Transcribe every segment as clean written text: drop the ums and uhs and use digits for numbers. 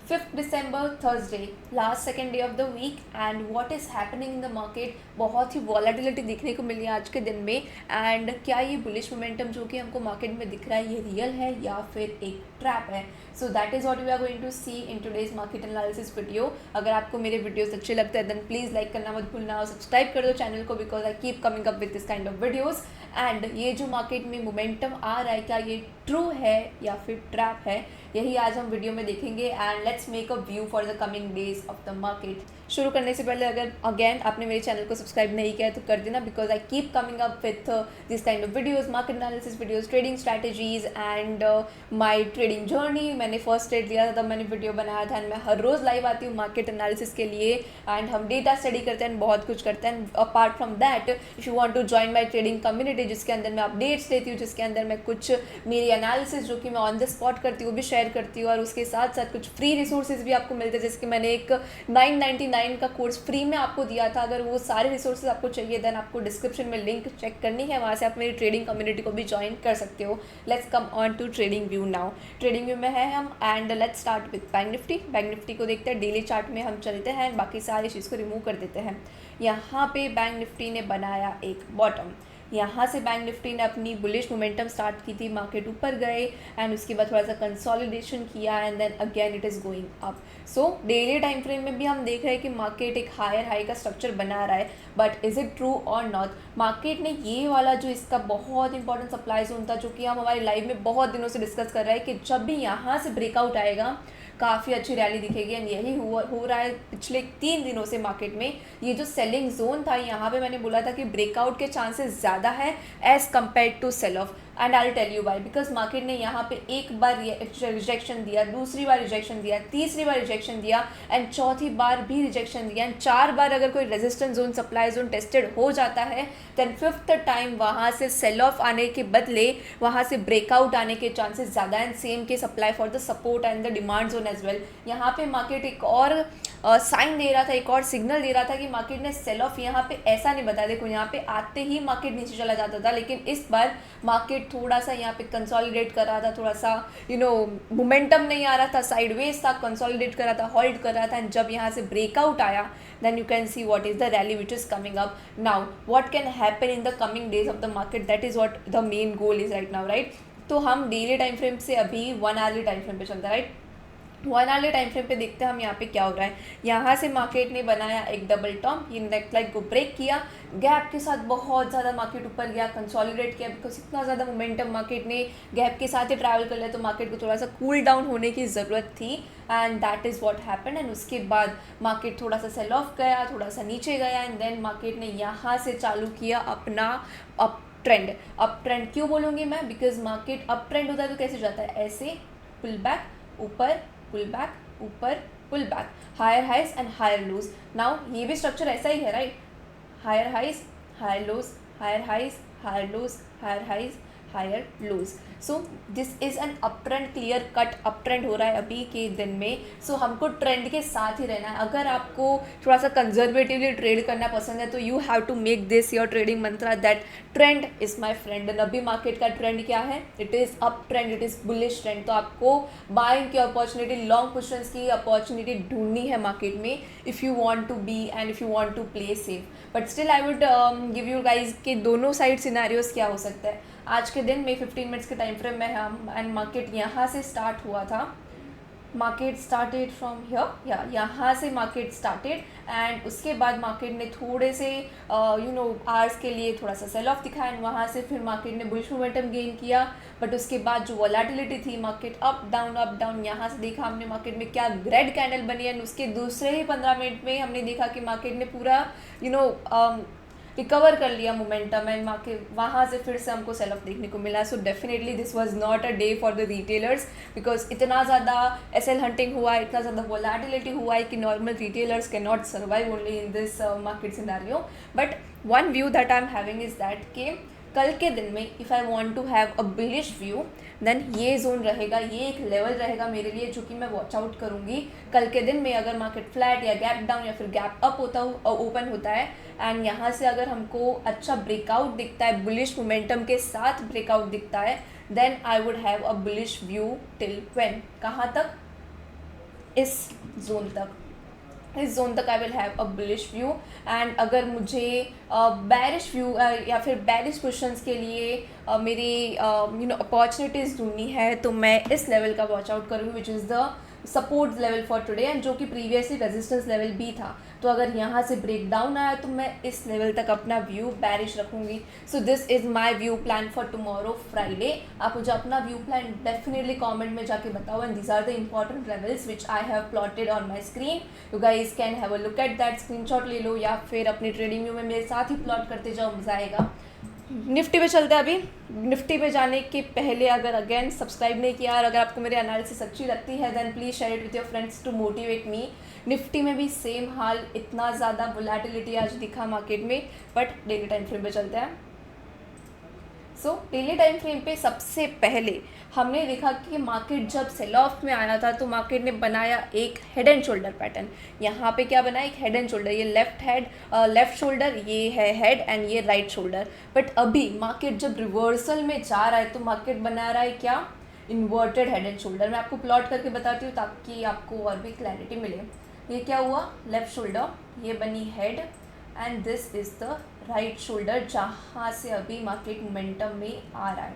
5th December, Thursday, last second day of the week, and what is happening in the market? बहुत ही volatility देखने को मिली है आज के दिन में. एंड क्या ये बुलिश मोमेंटम जो कि हमको मार्केट में दिख रहा है ये रियल है या फिर एक ट्रैप है? So that is what we are going to see in today's market analysis video. अगर आपको मेरे वीडियोस अच्छे लगते हैं देन प्लीज़ लाइक करना मत भूलना और सब्सक्राइब कर दो चैनल को, because I keep coming up with this kind of videos. And ये जो मार्केट में मोमेंटम आ रहा है क्या ये ट्रू है या फिर ट्रैप है, यही आज हम वीडियो में देखेंगे. And let's make a view for the coming days of the market. शुरू करने से पहले अगर अगेन आपने मेरे चैनल को सब्सक्राइब नहीं किया है तो कर देना, because I keep coming up with this kind of videos, market analysis videos, trading strategies and my trading journey. मैंने फर्स्ट ट्रेड लिया था तब मैंने वीडियो बनाया था. एंड मैं हर रोज़ लाइव आती हूँ मार्केट एनालिसिस के लिए. एंड हम डेटा स्टडी करते हैं, बहुत कुछ करते हैं. Apart from that, if you want to join my trading community जिसके अंदर मैं अपडेट्स देती हूँ, जिसके अंदर मैं कुछ मेरी एनालिसिस जो कि मैं ऑन द स्पॉट करती हूँ भी शेयर करती हूँ, और उसके साथ साथ कुछ फ्री रिसोर्सेज भी आपको मिलते हैं. जैसे कि मैंने एक 999 का कोर्स फ्री में आपको दिया था. अगर वो सारे रिसोर्सेज आपको चाहिए देन आपको डिस्क्रिप्शन में लिंक चेक करनी है, वहाँ से आप मेरी ट्रेडिंग कम्युनिटी को भी ज्वाइन कर सकते हो. Let's come on to trading view now. Trading view में है हम, and let's start with Bank Nifty. Bank Nifty को देखते हैं. डेली चार्ट में हम चलते हैं, बाकी सारी चीज़ को रिमूव कर देते हैं. यहाँ पे बैंक निफ्टी ने बनाया एक बॉटम. यहाँ से बैंक निफ्टी ने अपनी बुलिश मोमेंटम स्टार्ट की थी, मार्केट ऊपर गए एंड उसके बाद थोड़ा सा कंसोलिडेशन किया and then again it is going up. So daily time frame में भी हम देख रहे हैं कि मार्केट एक हायर हाई का स्ट्रक्चर बना रहा है. बट इज़ इट ट्रू और नॉट? मार्केट ने ये वाला जो इसका बहुत इंपॉर्टेंट सप्लाई जोन था जो कि हम हमारे लाइव में बहुत दिनों से डिस्कस कर रहे हैं कि जब भी यहाँ से ब्रेकआउट आएगा काफ़ी अच्छी रैली दिखेगी. एंड यही हो रहा है पिछले 3 दिनों से मार्केट में. ये जो सेलिंग जोन था यहाँ पे मैंने बोला था कि ब्रेकआउट के चांसेस ज़्यादा है as compare to sell off. And I will tell you why. Because market ने यहाँ पे एक बार रिजेक्शन दिया, दूसरी बार रिजेक्शन दिया, तीसरी बार रिजेक्शन दिया एंड चौथी बार भी रिजेक्शन दिया. एंड 4 बार अगर कोई resistance zone, supply zone tested हो जाता है देन 5th टाइम वहाँ से सेल ऑफ आने के बदले वहाँ से ब्रेकआउट आने के चांसेस ज़्यादा. And same case apply for the support and the demand zone as well. यहाँ पे मार्केट एक और साइन दे रहा था, एक और सिग्नल दे रहा था कि मार्केट ने सेल ऑफ यहाँ पे ऐसा नहीं बताया. देखो यहाँ पे आते ही मार्केट नीचे चला जाता था, लेकिन इस बार मार्केट थोड़ा सा यहाँ पे कंसोलिडेट कर रहा था, थोड़ा सा मोमेंटम नहीं आ रहा था, साइडवेज था, कंसोलिडेट कर रहा था, होल्ड कर रहा था. एंड जब यहाँ से ब्रेकआउट आया then you can see what is the rally which is coming up now. What can happen in the coming days of the market, that is what the main goal is right now, right. तो हम daily time frame से अभी 1 hourly time frame पे चलता है, right. 1 hourly time frame पे देखते हैं हम यहाँ पे क्या हो रहा है. यहाँ से मार्केट ने बनाया एक डबल टॉप, ये नेक लाइन को ब्रेक किया, गैप के साथ बहुत ज़्यादा मार्केट ऊपर गया, कंसोलिडेट किया. बिकॉज इतना ज़्यादा मोमेंटम मार्केट ने गैप के साथ ही ट्रैवल कर लिया तो मार्केट को थोड़ा सा कूल डाउन होने की ज़रूरत थी. And that is what happened. And उसके बाद मार्केट थोड़ा सा सेल ऑफ गया, थोड़ा सा नीचे गया एंड देन मार्केट ने यहाँ से चालू किया अपना अप ट्रेंड. अप ट्रेंड क्यों बोलूँगी मैं? बिकॉज मार्केट अप ट्रेंड होता है तो कैसे जाता है? ऐसे पुल बैक ऊपर, पुल बैक ऊपर, pull back, higher highs and higher lows. Now ये भी स्ट्रक्चर ऐसा ही है, right. Higher highs, higher lows, higher highs, higher lows, higher highs, higher lows. So this is an up trend, clear cut up trend हो रहा है अभी के दिन में. सो हमको ट्रेंड के साथ ही रहना है. अगर आपको थोड़ा सा कंजर्वेटिवली ट्रेड करना पसंद है तो you have to make this your trading mantra, that trend is my friend. एंड अभी मार्केट का ट्रेंड क्या है? It is up trend, it is bullish trend. तो आपको बाइंग की अपॉर्चुनिटी, लॉन्ग पोजिशंस की अपॉर्चुनिटी ढूंढनी है मार्केट में if you want to be and if you want to play safe. But still I would give you guys के दोनों side scenarios क्या हो सकता है. आज के दिन में 15 मिनट्स के टाइम फ्रेम में हम, एंड मार्केट यहाँ से स्टार्ट हुआ था. मार्केट स्टार्टेड फ्रॉम हियर, या यहाँ से मार्केट स्टार्टेड एंड उसके बाद मार्केट ने थोड़े से आवर्स के लिए थोड़ा सा सेल ऑफ दिखाया एंड वहाँ से फिर मार्केट ने बुलिश मोमेंटम गेन किया. बट उसके बाद जो वॉलेटिलिटी थी, मार्केट अप डाउन, यहाँ से देखा हमने मार्केट में क्या रेड कैंडल बनी. एंड उसके दूसरे ही 15 मिनट में हमने देखा कि मार्केट ने पूरा रिकवर कर लिया मोमेंटम एंड मार्केट वहाँ से फिर से हमको सेल ऑफ देखने को मिला. So definitely this was not a day for the retailers, because इतना ज़्यादा एसएल हंटिंग हुआ है, इतना ज़्यादा वोलेटिलिटी हुआ है कि normal retailers can not survive only in this market scenario. But one view that I am having is that कि कल के दिन में if I want to have a bullish view then ये जोन रहेगा, ये एक लेवल रहेगा मेरे लिए जो कि मैं वॉच आउट करूँगी. कल के दिन में अगर मार्केट फ्लैट या गैप डाउन या फिर गैप अप होता ओपन होता है एंड यहाँ से अगर हमको अच्छा ब्रेकआउट दिखता है, बुलिश मोमेंटम के साथ ब्रेकआउट दिखता है, then I would have a bullish view till when, कहाँ तक? इस जोन तक, इस जोन तक I will have a bullish view. And अगर मुझे बैरिश व्यू या फिर बैरिश क्वेश्चंस के लिए मेरी अपॉर्चुनिटीज़ ढूंढनी है तो मैं इस लेवल का वॉच आउट करूँगी, which is the support level for today, and जो कि प्रीवियसली रेजिस्टेंस लेवल भी था। तो अगर यहाँ से ब्रेक डाउन आया तो मैं इस लेवल तक अपना व्यू बैरिश रखूँगी। सो this is my view plan for tomorrow Friday. आप मुझे अपना व्यू प्लान डेफिनेटली कमेंट में जाके बताओ, and these are the important levels which I have plotted on my screen. You guys can have a look at that, screenshot ले लो या फिर अपनी ट्रेडिंग व्यू में मेरे साथ ही प्लॉट करते जाओ, मज़ा आएगा। निफ्टी पे चलते हैं। अभी निफ्टी पे जाने के पहले अगर अगेन सब्सक्राइब नहीं किया और अगर आपको मेरे एनालिसिस अच्छी लगती है then please share it with your friends to motivate me. Nifty में भी सेम हाल, इतना ज़्यादा वोलेटिलिटी आज दिखा मार्केट में, बट डेली टाइम फ्रेम पे चलते हैं। सो डेली टाइम फ्रेम पे सबसे पहले हमने देखा कि मार्केट जब सेल ऑफ में आया था तो मार्केट ने बनाया एक हेड एंड शोल्डर पैटर्न। यहाँ पे क्या बना, एक हेड एंड शोल्डर, ये लेफ्ट शोल्डर, ये है हेड एंड ये राइट शोल्डर। बट अभी मार्केट जब रिवर्सल में जा रहा है तो मार्केट बना रहा है क्या, इन्वर्टेड हेड एंड शोल्डर। मैं आपको प्लॉट करके बताती हूँ ताकि आपको और भी क्लैरिटी मिले। ये क्या हुआ, लेफ्ट शोल्डर, ये बनी head and this is the right shoulder जहाँ से अभी मार्केट मोमेंटम में आ रहा है।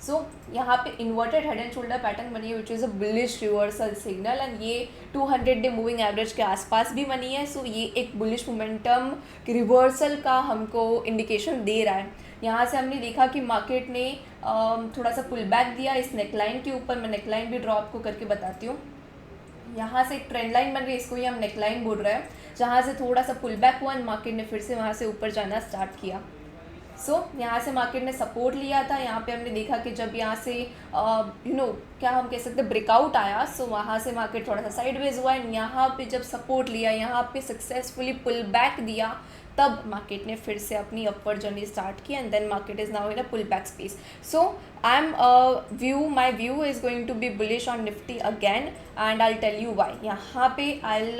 सो यहाँ पे inverted head and shoulder pattern बनी है which is a bullish reversal signal, and ये 200 डे मूविंग एवरेज के आसपास भी बनी है। सो ये एक बुलिश मोमेंटम रिवर्सल का हमको इंडिकेशन दे रहा है। यहाँ से हमने देखा कि मार्केट ने थोड़ा सा पुल बैक दिया इस नेकलाइन के ऊपर। मैं नेकलाइन भी ड्रॉ आपको करके बताती हूँ। यहाँ से एक ट्रेंड लाइन बन रही है, इसको ही हम नेकलाइन बोल रहे हैं, जहाँ से थोड़ा सा पुल बैक हुआ, मार्केट ने फिर से वहाँ से ऊपर जाना स्टार्ट किया। सो यहाँ से मार्केट ने सपोर्ट लिया था। यहाँ पे हमने देखा कि जब यहाँ से क्या हम कह सकते हैं ब्रेकआउट आया, सो वहाँ से मार्केट थोड़ा सा साइडवेज हुआ, एंड यहाँ पे जब सपोर्ट लिया, यहाँ पे सक्सेसफुली पुल बैक दिया, तब मार्केट ने फिर से अपनी अपवर्ड जर्नी स्टार्ट की, and then market is now in a pull back space. So I am my view is going to be bullish on Nifty again, and I tell you why. यहाँ पे आई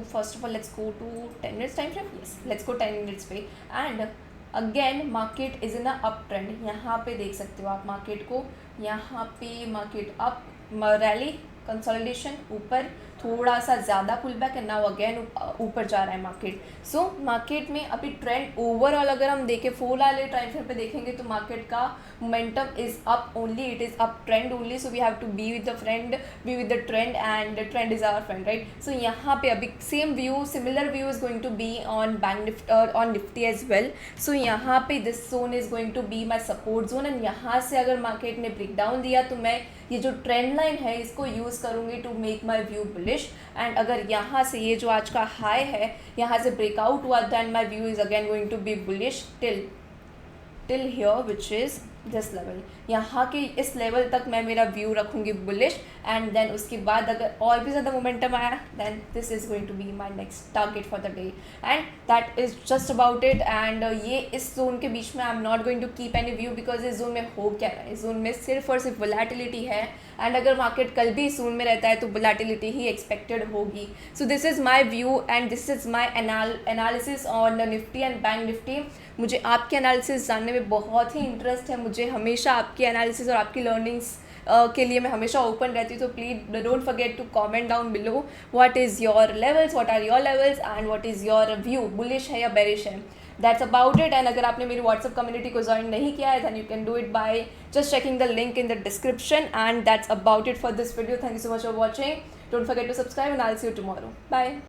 first of all let's go to 10 minutes time frame. Yes, let's go 10 minutes पे, and again market is in a uptrend। यहाँ पे देख सकते हो आप market को, यहाँ पे मार्केट अप रैली कंसोलिडेशन, ऊपर थोड़ा सा ज़्यादा pull back, and now again ऊपर जा रहा है मार्केट। सो मार्केट में अभी ट्रेंड ओवरऑल अगर हम देखें 4 वाले टाइम फ्रेम पे देखेंगे तो मार्केट का momentum is up only, it is up trend only. So we have to be with the trend, and trend is our friend, right. So यहाँ पे अभी similar view is going to be on on Nifty as well. So यहाँ पे this zone is going to be my support zone, and यहाँ से अगर market ने break down दिया तो मैं ये जो ट्रेंड लाइन है इसको यूज़ करूँगी to make my view bullish. And अगर यहाँ से ये जो आज का हाई है यहाँ से ब्रेकआउट हुआ then my view is again going to be bullish till here which is this level. यहाँ के इस लेवल तक मैं मेरा व्यू रखूँगी बुलिश, एंड देन उसके बाद अगर और भी ज़्यादा मोमेंटम आया then this is going to be my next target for the day, and that is just about it. एंड ये इस जोन के बीच में I am not going to keep any view, because इस जोन में हो क्या रहा है, इस जोन में सिर्फ और सिर्फ वोलेटिलिटी है, एंड अगर मार्केट कल भी इस जोन में रहता है तो वोलेटिलिटी ही एक्सपेक्टेड होगी। सो this is my view and this is my analysis on Nifty and bank Nifty. मुझे आपके एनालिसिस जानने में बहुत ही इंटरेस्ट है, मुझे हमेशा आपकी एनालिसिस और आपकी लर्निंग्स के लिए मैं हमेशा ओपन रहती हूँ। तो please don't forget to comment down below what is your levels, what are your levels, and what is your view, bullish है या बेरिश है। That's about it. एंड अगर आपने मेरी व्हाट्सअप कम्युनिटी को ज्वाइन नहीं किया है then you can do it by just checking the link in the description, and that's about it for this video. Thank you so much for watching. Don't forget to subscribe, and I will see you tomorrow. Bye.